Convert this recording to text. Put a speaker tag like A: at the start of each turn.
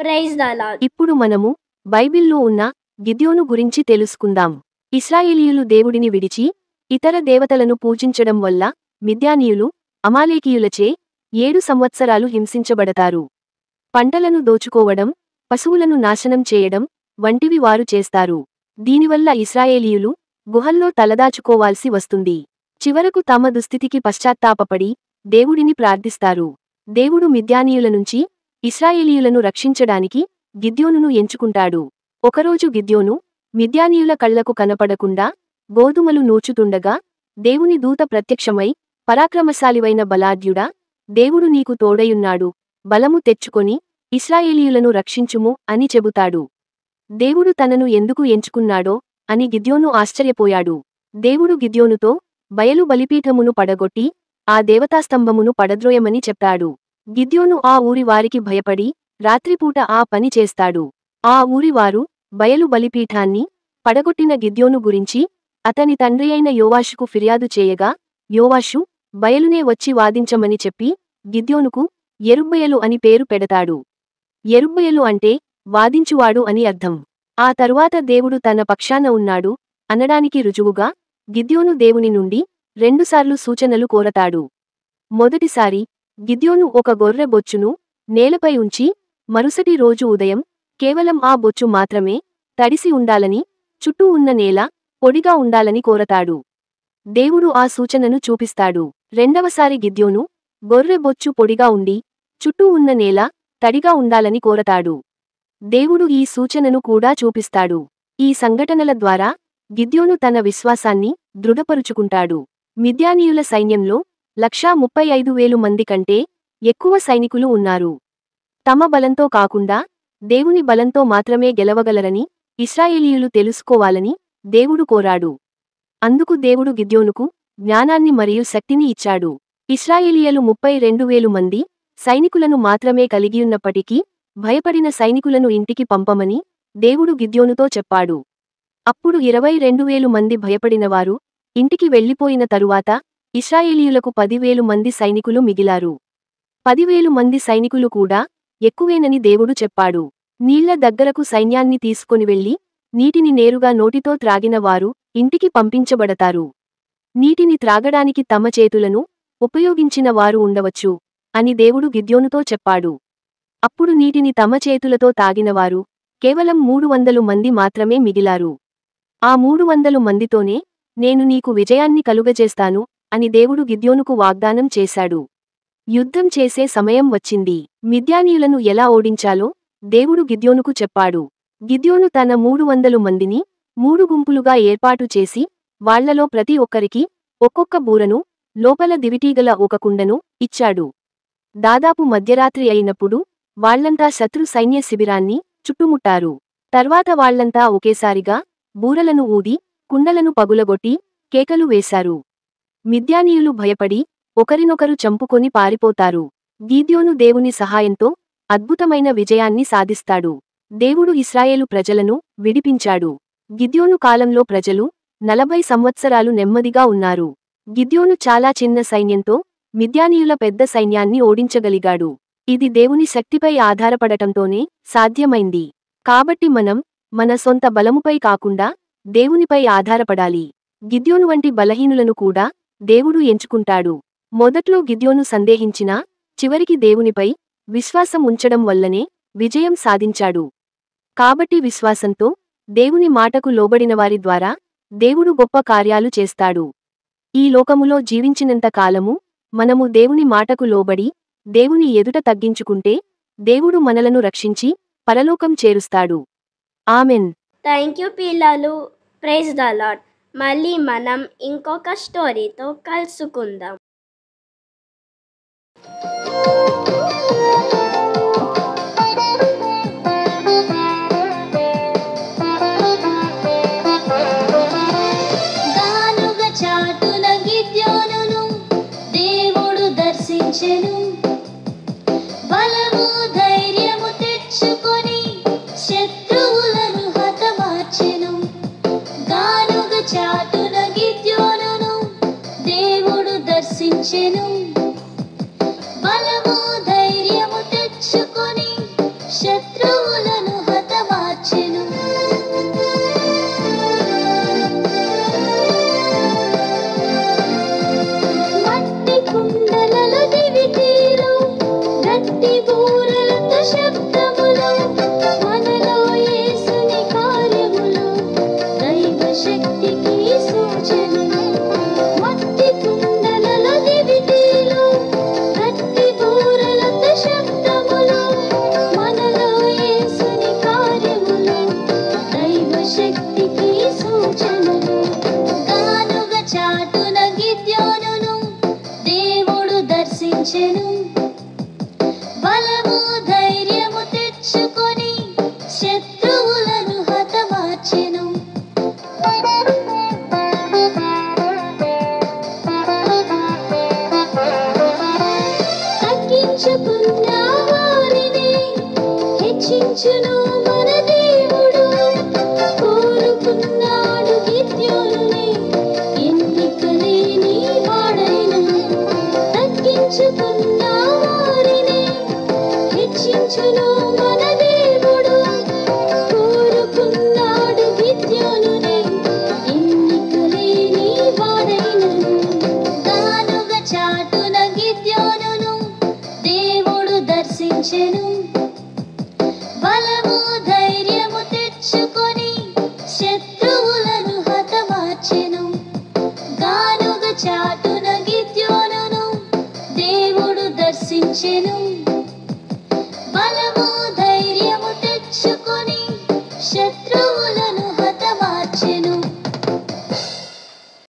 A: Praise the lord.
B: ఇప్పుడు మనము బైబిల్లో ఉన్న గిద్యోను గురించి తెలుసుకుందాం. ఇశ్రాయేలీయులు దేవుడిని విడిచి ఇతర దేవతలను పూజించడం వల్ల మిద్యానీయులు, అమాలేకీయులచే 7 సంవత్సరాలు హింసించబడతారు. పంటలను దోచుకోవడం, పశువులను నాశనం చేయడం వంటివి వారు చేస్తారు. దీనివల్ల ఇశ్రాయేలీయులు గుహల్లో తలదాచుకోవాల్సి వస్తుంది. చివరకు తమ దుస్థితికి పశ్చాత్తాపపడి దేవుడిని ప్రార్థిస్తారు. దేవుడు మిద్యానీయుల నుంచి ఇశ్రాయేలీయులను రక్షించడానికి గిద్యోనును ఎంచుకుంటాడు. ఒకరోజు గిద్యోను మిద్యానీయుల కళ్లకు కనపడకుండా గోధుమలు నూచుతుండగా దేవుని దూత ప్రత్యక్షమై, పరాక్రమశాలివైన బలాఢ్యుడా, దేవుడు నీకు తోడయున్నాడు, బలము తెచ్చుకొని ఇశ్రాయేలీయులను రక్షించుము అని చెబుతాడు. దేవుడు తనను ఎందుకు ఎంచుకున్నాడో అని గిద్యోను ఆశ్చర్యపోయాడు. దేవుడు గిద్యోనుతో బయలు బలిపీఠమును పడగొట్టి ఆ దేవతాస్తంభమును పడద్రోయమని చెప్పాడు. గిద్యోను ఆ ఊరి వారికి భయపడి రాత్రిపూట ఆ పని చేస్తాడు. ఆ ఊరివారు బయలు బలిపీఠాన్ని పడగొట్టిన గిద్యోను గురించి అతని తండ్రియైన యోవాషుకు ఫిర్యాదు చేయగా, యోవాషు బయలునే వచ్చి వాదించమని చెప్పి గిద్యోనుకు యెరుబ్బయలు అని పేరు పెడతాడు. యెరుబ్బయలు అంటే వాదించువాడు అని అర్థం. ఆ తరువాత దేవుడు తన పక్షాన ఉన్నాడు అనడానికి రుజువుగా గిద్యోను దేవుని నుండి 2 సార్లు సూచనలు కోరతాడు. మొదటిసారి గిద్యోను ఒక గొర్రె బొచ్చును నేలపై ఉంచి మరుసటి రోజు ఉదయం కేవలం ఆ బొచ్చు మాత్రమే తడిసి ఉండాలని, చుట్టూ ఉన్న నేల పొడిగా ఉండాలని కోరతాడు. దేవుడు ఆ సూచనను చూపిస్తాడు. రెండవసారి గిద్యోను గొర్రె బొచ్చు పొడిగా ఉండి చుట్టూ ఉన్న నేల తడిగా ఉండాలని కోరతాడు. దేవుడు ఈ సూచనను కూడా చూపిస్తాడు. ఈ సంఘటనల ద్వారా గిద్యోను తన విశ్వాసాన్ని దృఢపరుచుకుంటాడు. మిద్యానీయుల సైన్యంలో 135,000 మంది కంటే ఎక్కువ సైనికులు ఉన్నారు. తమ బలంతో కాకుండా దేవుని బలంతో మాత్రమే గెలవగలరని ఇశ్రాయేలీయులు తెలుసుకోవాలని దేవుడు కోరాడు. అందుకు దేవుడు గిద్యోనుకు జ్ఞానాన్ని మరియు శక్తిని ఇచ్చాడు. ఇశ్రాయేలీయులు 32,000 మంది సైనికులను మాత్రమే కలిగియున్నప్పటికీ భయపడిన సైనికులను ఇంటికి పంపమని దేవుడు గిద్యోనుతో చెప్పాడు. అప్పుడు 22,000 మంది భయపడినవారు ఇంటికి వెళ్లిపోయిన తరువాత ఇశ్రాయేలీయులకు 10,000 మంది సైనికులు మిగిలారు. 10,000 మంది సైనికులు కూడా ఎక్కువేనని దేవుడు చెప్పాడు. నీళ్ల దగ్గరకు సైన్యాన్ని తీసుకొని వెళ్లి నీటిని నేరుగా నోటితో త్రాగిన వారు ఇంటికి పంపించబడతారు. నీటిని త్రాగడానికి తమ చేతులను ఉపయోగించిన వారు ఉండవచ్చు అని దేవుడు గిద్యోనుతో చెప్పాడు. అప్పుడు నీటిని తమ చేతులతో తాగినవారు కేవలం 300 మంది మాత్రమే మిగిలారు. ఆ 300 మందితోనే నేను నీకు విజయాన్ని కలుగజేస్తాను అని దేవుడు గిద్యోనుకు వాగ్దానం చేశాడు. యుద్ధం చేసే సమయం వచ్చింది. మిద్యానీయులను ఎలా ఓడించాలో దేవుడు గిద్యోనుకు చెప్పాడు. గిద్యోను తన 300 మందిని 3 గుంపులుగా ఏర్పాటు చేసి వాళ్లలో ప్రతి ఒక్కరికి ఒక్కొక్క బూరను, లోపల దివిటీగల ఒక కుండను ఇచ్చాడు. దాదాపు మధ్యరాత్రి అయినప్పుడు వాళ్లంతా శత్రు సైన్య శిబిరాన్ని చుట్టుముట్టారు. తర్వాత వాళ్లంతా ఒకేసారిగా బూరలను ఊది కుండలను పగులగొట్టి కేకలు వేశారు. మిద్యానీయులు భయపడి ఒకరినొకరు చంపుకొని పారిపోతారు. గిద్యోను దేవుని సహాయంతో అద్భుతమైన విజయాన్ని సాధిస్తాడు. దేవుడు ఇశ్రాయేలు ప్రజలను విడిపించాడు. గిద్యోను కాలంలో ప్రజలు 40 సంవత్సరాలు నెమ్మదిగా ఉన్నారు. గిద్యోను చాలా చిన్న సైన్యంతో మిద్యానీయుల పెద్ద సైన్యాన్ని ఓడించగలిగాడు. ఇది దేవుని శక్తిపై ఆధారపడటంతోనే సాధ్యమైంది. కాబట్టి మనం మన సొంత బలముపై కాకుండా దేవునిపై ఆధారపడాలి. గిద్యోను వంటి బలహీనులను కూడా దేవుడు ఎంచుకుంటాడు. మొదట్లో గిద్యోను సందేహించినా చివరికి దేవునిపై విశ్వాసం ఉంచడం వల్లనే విజయం సాధించాడు. కాబట్టి విశ్వాసంతో దేవుని మాటకు లోబడినవారి ద్వారా దేవుడు గొప్ప కార్యాలు చేస్తాడు. ఈ లోకములో జీవించినంత కాలము మనము దేవుని మాటకు లోబడి దేవుని ఎదుట తగ్గించుకుంటే దేవుడు మనలను రక్షించి పరలోకం చేరుస్తాడు. ఆమెన్.
A: థ్యాంక్ యూ పిల్లలు. Praise the lord. మళ్ళీ మనం ఇంకొక స్టోరీతో కలుసుకుందాం.
C: గానుగ చాటున గిద్యోనును దేవుడు దర్శించెను. బలము ధైర్యము తెచ్చుకొని శత్రువులను హతమార్చెను. గానుగ చాటున గిద్యోనును దేవుడు దర్శించెను. బలము ధైర్యము తెచ్చుకొని హెచ్చించును మన దేవుడు. కోరుకున్నాడు గిద్యోనుని, ఎన్నిక లేని వాడైనను. తగ్గించుకున్న వారిని హెచ్చించును మన దేవుడు. కోరుకున్నాడు గిద్యోనుని, ఎన్నిక లేని వాడైనను. గానుగ చాటున గిద్యోనును దేవుడు దర్శించెను.